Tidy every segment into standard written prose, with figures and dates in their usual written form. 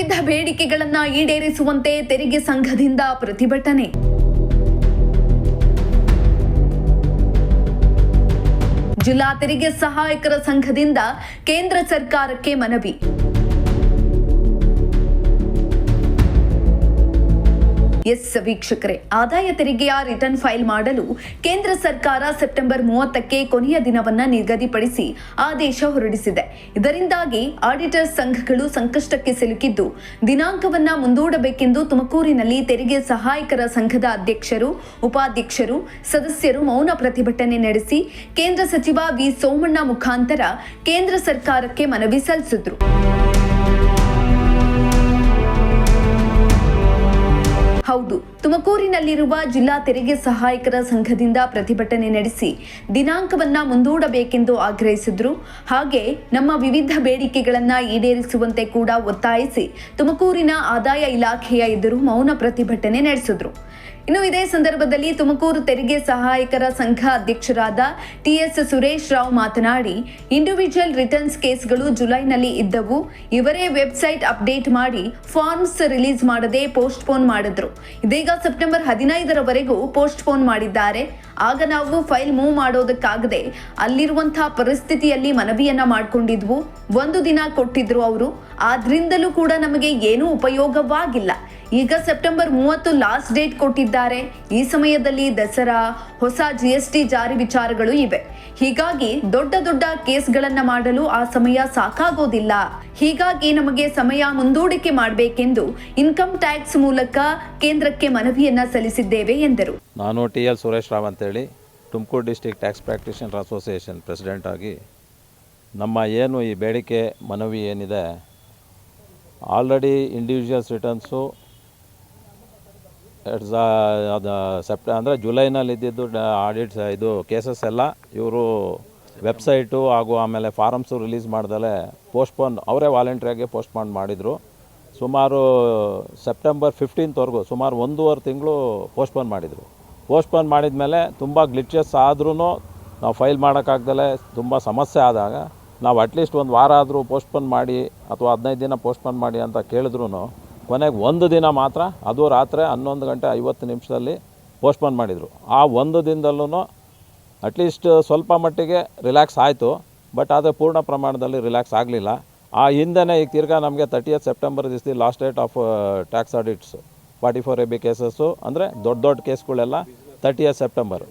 ವಿವಿಧ ಬೇಡಿಕೆಗಳನ್ನು ಈಡೇರಿಸುವಂತೆ ತೆರಿಗೆ ಸಂಘದಿಂದ ಪ್ರತಿಭಟನೆ. ಜಿಲ್ಲಾ ತೆರಿಗೆ ಸಹಾಯಕರ ಸಂಘದಿಂದ ಕೇಂದ್ರ ಸರ್ಕಾರಕ್ಕೆ ಮನವಿ. ವೀಕ್ಷಕರೇ, ಆದಾಯ ತೆರಿಗೆಯ ರಿಟರ್ನ್ ಫೈಲ್ ಮಾಡಲು ಕೇಂದ್ರ ಸರ್ಕಾರ ಸೆಪ್ಟೆಂಬರ್ 30ಕ್ಕೆ ಕೊನೆಯ ದಿನವನ್ನ ನಿಗದಿಪಡಿಸಿ ಆದೇಶ ಹೊರಡಿಸಿದೆ. ಇದರಿಂದಾಗಿ ಆಡಿಟರ್ ಸಂಘಗಳು ಸಂಕಷ್ಟಕ್ಕೆ ಸಿಲುಕಿದ್ದು ದಿನಾಂಕವನ್ನ ಮುಂದೂಡಬೇಕೆಂದು ತುಮಕೂರಿನಲ್ಲಿ ತೆರಿಗೆ ಸಹಾಯಕರ ಸಂಘದ ಅಧ್ಯಕ್ಷರು, ಉಪಾಧ್ಯಕ್ಷರು, ಸದಸ್ಯರು ಮೌನ ಪ್ರತಿಭಟನೆ ನಡೆಸಿ ಕೇಂದ್ರ ಸಚಿವ ವಿ ಸೋಮಣ್ಣ ಮುಖಾಂತರ ಕೇಂದ್ರ ಸರ್ಕಾರಕ್ಕೆ ಮನವಿ ಸಲ್ಲಿಸಿದ್ರು. ಹೌದು, ತುಮಕೂರಿನಲ್ಲಿರುವ ಜಿಲ್ಲಾ ತೆರಿಗೆ ಸಹಾಯಕರ ಸಂಘದಿಂದ ಪ್ರತಿಭಟನೆ ನಡೆಸಿ ದಿನಾಂಕವನ್ನ ಮುಂದೂಡಬೇಕೆಂದು ಆಗ್ರಹಿಸಿದ್ರು. ಹಾಗೆ ನಮ್ಮ ವಿವಿಧ ಬೇಡಿಕೆಗಳನ್ನ ಈಡೇರಿಸುವಂತೆ ಕೂಡ ಒತ್ತಾಯಿಸಿ ತುಮಕೂರಿನ ಆದಾಯ ಇಲಾಖೆಯ ಎದುರು ಮೌನ ಪ್ರತಿಭಟನೆ ನಡೆಸಿದ್ರು. ಇನ್ನು ಇದೇ ಸಂದರ್ಭದಲ್ಲಿ ತುಮಕೂರು ತೆರಿಗೆ ಸಹಾಯಕರ ಸಂಘ ಅಧ್ಯಕ್ಷರಾದ ಟಿಎಸ್ ಸುರೇಶ್ ರಾವ್ ಮಾತನಾಡಿ, ಇಂಡಿವಿಜುವಲ್ ರಿಟರ್ನ್ಸ್ ಕೇಸ್ಗಳು ಜುಲೈನಲ್ಲಿ ಇದ್ದವು. ಇವರೇ ವೆಬ್ಸೈಟ್ ಅಪ್ಡೇಟ್ ಮಾಡಿ ಫಾರ್ಮ್ಸ್ ರಿಲೀಸ್ ಮಾಡದೆ ಪೋಸ್ಟ್ಪೋನ್ ಮಾಡಿದ್ರು. ಇದೀಗ ಸೆಪ್ಟೆಂಬರ್ 15ರವರೆಗೂ ಪೋಸ್ಟ್ಪೋನ್ ಮಾಡಿದ್ದಾರೆ. ಆಗ ನಾವು ಫೈಲ್ ಮೂವ್ ಮಾಡೋದಕ್ಕಾಗದೆ ಅಲ್ಲಿರುವಂತಹ ಪರಿಸ್ಥಿತಿಯಲ್ಲಿ ಮನವಿಯನ್ನ ಮಾಡಿಕೊಂಡಿದ್ವು. 1 ದಿನ ಕೊಟ್ಟಿದ್ರು ಅವರು. ಆದ್ರಿಂದಲೂ ಕೂಡ ನಮಗೆ ಏನೂ ಉಪಯೋಗವಾಗಿಲ್ಲ. ಈಗ ಸೆಪ್ಟೆಂಬರ್ 30 ಲಾಸ್ಟ್ ಡೇಟ್ ಕೊಟ್ಟಿದ್ದಾರೆ. ಈ ಸಮಯದಲ್ಲಿ ದಸರಾ, ಹೊಸ GST ಜಾರಿ ವಿಚಾರಗಳು ಇವೆ. ಹೀಗಾಗಿ ದೊಡ್ಡ ದೊಡ್ಡ ಕೇಸ್ಗಳನ್ನ ಮಾಡಲು ಆ ಸಮಯ ಸಾಕಾಗೋದಿಲ್ಲ. ಹೀಗಾಗಿ ನಮಗೆ ಸಮಯ ಮುಂದೂಡಿಕೆ ಮಾಡಬೇಕೆಂದು ಇನ್ಕಮ್ ಟ್ಯಾಕ್ಸ್ ಮೂಲಕ ಕೇಂದ್ರಕ್ಕೆ ಮನವಿಯನ್ನ ಸಲ್ಲಿಸಿದ್ದೇವೆ ಎಂದರು. ನಾನು ಟಿ.ಎಲ್. ಸುರೇಶ್ ರಾವ್ ಅಂತೇಳಿ Tumakuru district tax practitioner association president ಆಗಿ ನಮ್ಮ ಏನು ಈ ಬೇಡಿಕೆ ಮನವಿ ಏನಿದೆ, ಆಲ್ರೆಡಿ ಇಂಡಿವಿಜುವಲ್ಸ್ ರಿಟರ್ನ್ಸು ಅಂದರೆ ಜುಲೈನಲ್ಲಿ ಇದ್ದಿದ್ದು ಆಡಿಟ್ಸ್ ಇದು ಕೇಸಸ್ ಎಲ್ಲ ಇವರು ವೆಬ್ಸೈಟು ಹಾಗೂ ಆಮೇಲೆ ಫಾರಮ್ಸು ರಿಲೀಸ್ ಮಾಡ್ದಲೇ ಪೋಸ್ಟ್ಪೋನ್ ಅವರೇ ವಾಲಂಟ್ರಿಯಾಗಿ ಪೋಸ್ಟ್ಪೋನ್ ಮಾಡಿದರು. ಸುಮಾರು ಸೆಪ್ಟೆಂಬರ್ 15ವರೆಗೂ ಸುಮಾರು 1.5 ತಿಂಗಳು ಪೋಸ್ಟ್ಪೋನ್ ಮಾಡಿದರು. ಪೋಸ್ಟ್ಪೋನ್ ಮಾಡಿದ ಮೇಲೆ ತುಂಬ ಗ್ಲಿಚಸ್ ಆದ್ರೂ ನಾವು ಫೈಲ್ ಮಾಡೋಕ್ಕಾಗ್ದಲೇ ತುಂಬ ಸಮಸ್ಯೆ ಆದಾಗ ನಾವು ಅಟ್ಲೀಸ್ಟ್ 1 ವಾರ ಆದರೂ ಪೋಸ್ಟ್ಪೋನ್ ಮಾಡಿ ಅಥವಾ 15 ದಿನ ಪೋಸ್ಟ್ಪೋನ್ ಮಾಡಿ ಅಂತ ಕೇಳಿದ್ರು ಕೊನೆಗೆ 1 ದಿನ ಮಾತ್ರ, ಅದು ರಾತ್ರಿ 11:50 ಪೋಸ್ಟ್ಪೋನ್ ಮಾಡಿದರು. ಆ 1 ದಿನದಲ್ಲೂ ಅಟ್ಲೀಸ್ಟ್ ಸ್ವಲ್ಪ ಮಟ್ಟಿಗೆ ರಿಲ್ಯಾಕ್ಸ್ ಆಯಿತು. ಬಟ್ ಆದರೆ ಪೂರ್ಣ ಪ್ರಮಾಣದಲ್ಲಿ ರಿಲ್ಯಾಕ್ಸ್ ಆಗಲಿಲ್ಲ. ಆ ಹಿಂದೆನೇ ಈಗ ತಿರ್ಗಾ ನಮಗೆ 30th September is the last date of tax audits 44AB cases, ಅಂದರೆ ದೊಡ್ಡ ಕೇಸ್ಗಳೆಲ್ಲ 30th September.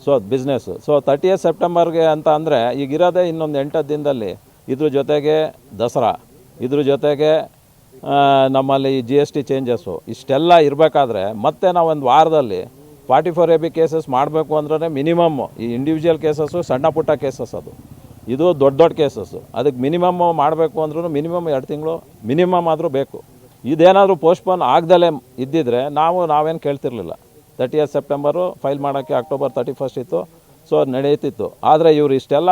So business 30th ಸೆಪ್ಟೆಂಬರ್ಗೆ ಅಂತ ಅಂದರೆ ಈಗ ಇರೋದೇ ಇನ್ನೊಂದು 8 ದಿನದಲ್ಲಿ. ಇದ್ರ ಜೊತೆಗೆ ದಸರಾ, ಇದ್ರ ಜೊತೆಗೆ ನಮ್ಮಲ್ಲಿ GST ಚೇಂಜಸ್ಸು, ಇಷ್ಟೆಲ್ಲ ಇರಬೇಕಾದ್ರೆ ಮತ್ತೆ ನಾವು ಒಂದು ವಾರದಲ್ಲಿ 44AB ಕೇಸಸ್ ಮಾಡಬೇಕು ಅಂದ್ರೆ ಮಿನಿಮಮ್ ಈ ಇಂಡಿವಿಜುವಲ್ ಕೇಸಸ್ಸು ಸಣ್ಣ ಪುಟ್ಟ ಕೇಸಸ್, ಇದು ದೊಡ್ಡ ಕೇಸಸ್ಸು. ಅದಕ್ಕೆ ಮಿನಿಮಮ್ ಮಾಡಬೇಕು ಅಂದ್ರೂ ಮಿನಿಮಮ್ 2 ತಿಂಗಳು ಮಿನಿಮಮ್ ಆದರೂ ಬೇಕು. ಇದೇನಾದರೂ ಪೋಸ್ಟ್ಪೋನ್ ಆಗ್ದಲೇ ಇದ್ದಿದ್ರೆ ನಾವೇನು ಕೇಳ್ತಿರ್ಲಿಲ್ಲ. 30th ಸೆಪ್ಟೆಂಬರು ಫೈಲ್ ಮಾಡೋಕ್ಕೆ ಅಕ್ಟೋಬರ್ 31st ಇತ್ತು. ಸೊ ನಡೆಯುತ್ತಿತ್ತು. ಆದರೆ ಇವರು ಇಷ್ಟೆಲ್ಲ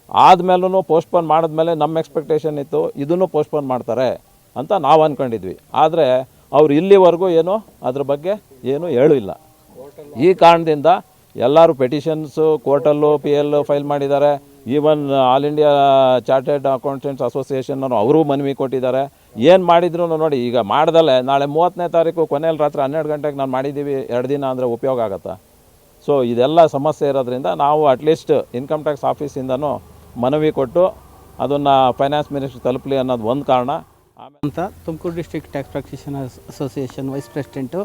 ಆದಮೇಲೂ ಪೋಸ್ಟ್ಪೋನ್ ಮಾಡಿದ್ಮೇಲೆ ನಮ್ಮ ಎಕ್ಸ್ಪೆಕ್ಟೇಷನ್ ಇತ್ತು ಇದನ್ನು ಪೋಸ್ಟ್ಪೋನ್ ಮಾಡ್ತಾರೆ ಅಂತ ನಾವು ಅಂದ್ಕೊಂಡಿದ್ವಿ. ಆದರೆ ಅವ್ರು ಇಲ್ಲಿವರೆಗೂ ಏನು ಅದ್ರ ಬಗ್ಗೆ ಏನು ಹೇಳಿಲ್ಲ. ಈ ಕಾರಣದಿಂದ ಎಲ್ಲರೂ ಪೆಟಿಷನ್ಸು ಕೋರ್ಟಲ್ಲೂ PL ಫೈಲ್ ಮಾಡಿದ್ದಾರೆ. Even all India chartered accountants association ಅವರು ಮನವಿ ಕೊಟ್ಟಿದ್ದಾರೆ. ಏನು ಮಾಡಿದ್ರು ನೋಡಿ, ಈಗ ಮಾಡ್ದಲ್ಲೇ ನಾಳೆ 30ನೇ ತಾರೀಕು ಕೊನೆಯಲ್ಲಿ ರಾತ್ರಿ 12 ಗಂಟೆಗೆ ನಾನು ಮಾಡಿದ್ದೀವಿ, 2 ದಿನ ಅಂದರೆ ಉಪಯೋಗ ಆಗುತ್ತಾ? ಸೊ ಇದೆಲ್ಲ ಸಮಸ್ಯೆ ಇರೋದ್ರಿಂದ ನಾವು ಅಟ್ಲೀಸ್ಟ್ ಇನ್ಕಮ್ ಟ್ಯಾಕ್ಸ್ ಆಫೀಸಿಂದನೂ ಮನವಿ ಕೊಟ್ಟು ಅದನ್ನು ಫೈನಾನ್ಸ್ ಮಿನಿಸ್ಟ್ರಿ ತಲುಪಲಿ ಅನ್ನೋದು ಒಂದು ಕಾರಣ. ಅಂತ Tumakuru district tax practitioners association wise president.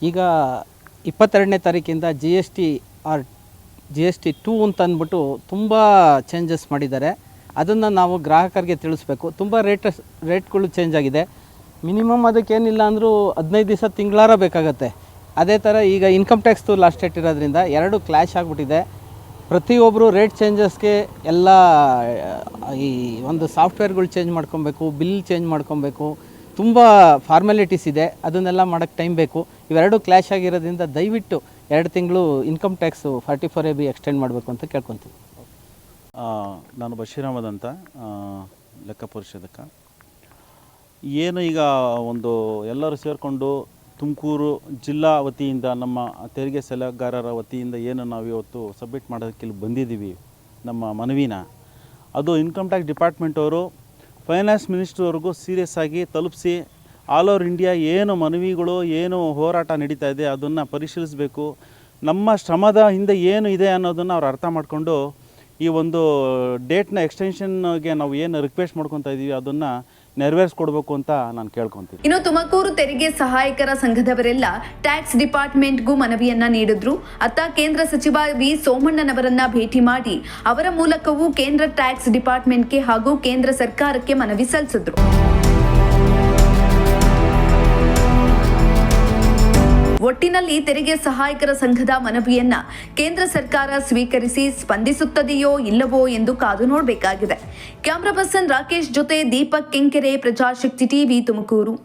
ಈಗ 22ನೇ ತಾರೀಕಿಂದ GST 2 ಅಂತ ಅಂದ್ಬಿಟ್ಟು ತುಂಬ ಚೇಂಜಸ್ ಮಾಡಿದ್ದಾರೆ. ಅದನ್ನು ನಾವು ಗ್ರಾಹಕರಿಗೆ ತಿಳಿಸ್ಬೇಕು. ತುಂಬ ರೇಟ್ಗಳು ಚೇಂಜ್ ಆಗಿದೆ. ಮಿನಿಮಮ್ ಅದಕ್ಕೇನಿಲ್ಲ ಅಂದರೂ 15 ದಿವಸ ತಿಂಗಳಾರ ಬೇಕಾಗತ್ತೆ. ಅದೇ ಥರ ಈಗ ಇನ್ಕಮ್ ಟ್ಯಾಕ್ಸ್ದು ಲಾಸ್ಟ್ ಡೇಟ್ ಇರೋದ್ರಿಂದ 2 ಕ್ಲ್ಯಾಶ್ ಆಗಿಬಿಟ್ಟಿದೆ. ಪ್ರತಿಯೊಬ್ಬರು ರೇಟ್ ಚೇಂಜಸ್ಗೆ ಎಲ್ಲ ಈ ಒಂದು ಸಾಫ್ಟ್ವೇರ್ಗಳು ಚೇಂಜ್ ಮಾಡ್ಕೊಬೇಕು, ಬಿಲ್ ಚೇಂಜ್ ಮಾಡ್ಕೊಬೇಕು, ತುಂಬ ಫಾರ್ಮಾಲಿಟೀಸ್ ಇದೆ. ಅದನ್ನೆಲ್ಲ ಮಾಡೋಕ್ಕೆ ಟೈಮ್ ಬೇಕು. ಇವೆರಡು ಕ್ಲ್ಯಾಶ್ ಆಗಿರೋದ್ರಿಂದ ದಯವಿಟ್ಟು 2 ತಿಂಗಳು ಇನ್ಕಮ್ ಟ್ಯಾಕ್ಸು 44AB ಎಕ್ಸ್ಟೆಂಡ್ ಮಾಡಬೇಕು ಅಂತ ಕೇಳ್ಕೊತೀವಿ. ನಾನು ಬಶೀರ್ ಅಹಮದ್ ಅಂತ, ಲೆಕ್ಕ ಪರಿಶೋಧಕ. ಏನು ಈಗ ಒಂದು ಎಲ್ಲರೂ ಸೇರಿಕೊಂಡು ತುಮಕೂರು ಜಿಲ್ಲಾ ವತಿಯಿಂದ ನಮ್ಮ ತೆರಿಗೆ ಸಲಹೆಗಾರರ ವತಿಯಿಂದ ಏನು ನಾವು ಇವತ್ತು ಸಬ್ಮಿಟ್ ಮಾಡೋದಕ್ಕೆ ಇಲ್ಲಿ ಬಂದಿದ್ದೀವಿ ನಮ್ಮ ಮನವಿನ, ಅದು ಇನ್ಕಮ್ ಟ್ಯಾಕ್ಸ್ ಡಿಪಾರ್ಟ್ಮೆಂಟವರು ಫೈನಾನ್ಸ್ ಮಿನಿಸ್ಟ್ರ್ವರೆಗೂ ಸೀರಿಯಸ್ ಆಗಿ ತಲುಪಿಸಿ ಆಲ್ ಓವರ್ ಇಂಡಿಯಾ ಏನು ಮನವಿಗಳು ಏನು ಹೋರಾಟ ನಡೀತಾ ಇದೆ ಅದನ್ನು ಪರಿಶೀಲಿಸಬೇಕು. ನಮ್ಮ ಶ್ರಮದ ಹಿಂದೆ ಏನು ಇದೆ ಅನ್ನೋದನ್ನು ಅವ್ರು ಅರ್ಥ ಮಾಡಿಕೊಂಡು ಈ ಒಂದು ಡೇಟ್ನ ಎಕ್ಸ್ಟೆನ್ಷನ್ಗೆ ನಾವು ಏನು ರಿಕ್ವೆಸ್ಟ್ ಮಾಡ್ಕೊತಾ ಇದ್ದೀವಿ ಅದನ್ನು ನೆರವೇರಿಸ್ಕೊಡ್ಬೇಕು ಅಂತ ನಾನು ಕೇಳ್ಕೊತೀನಿ. ಇನ್ನು ತುಮಕೂರು ತೆರಿಗೆ ಸಹಾಯಕರ ಸಂಘದವರೆಲ್ಲ ಟ್ಯಾಕ್ಸ್ ಡಿಪಾರ್ಟ್ಮೆಂಟ್ಗೂ ಮನವಿಯನ್ನ ನೀಡಿದ್ರು. ಅತ್ತ ಕೇಂದ್ರ ಸಚಿವ ವಿ ಸೋಮಣ್ಣನವರನ್ನ ಭೇಟಿ ಮಾಡಿ ಅವರ ಮೂಲಕವೂ ಕೇಂದ್ರ ಟ್ಯಾಕ್ಸ್ ಡಿಪಾರ್ಟ್ಮೆಂಟ್ಗೆ ಹಾಗೂ ಕೇಂದ್ರ ಸರ್ಕಾರಕ್ಕೆ ಮನವಿ ಸಲ್ಲಿಸಿದ್ರು. ಒಟ್ಟಿನಲ್ಲಿ ತೆರಿಗೆ ಸಹಾಯಕರ ಸಂಘದ ಮನವಿಯನ್ನ ಕೇಂದ್ರ ಸರ್ಕಾರ ಸ್ವೀಕರಿಸಿ ಸ್ಪಂದಿಸುತ್ತದೆಯೋ ಇಲ್ಲವೋ ಎಂದು ಕಾದು ನೋಡಬೇಕಾಗಿದೆ. ಕ್ಯಾಮರಾ ಪರ್ಸನ್ ರಾಕೇಶ್ ಜೊತೆ ದೀಪಕ್ ಕೆಂಕೆರೆ, ಪ್ರಜಾಶಕ್ತಿ ಟಿವಿ, ತುಮಕೂರು.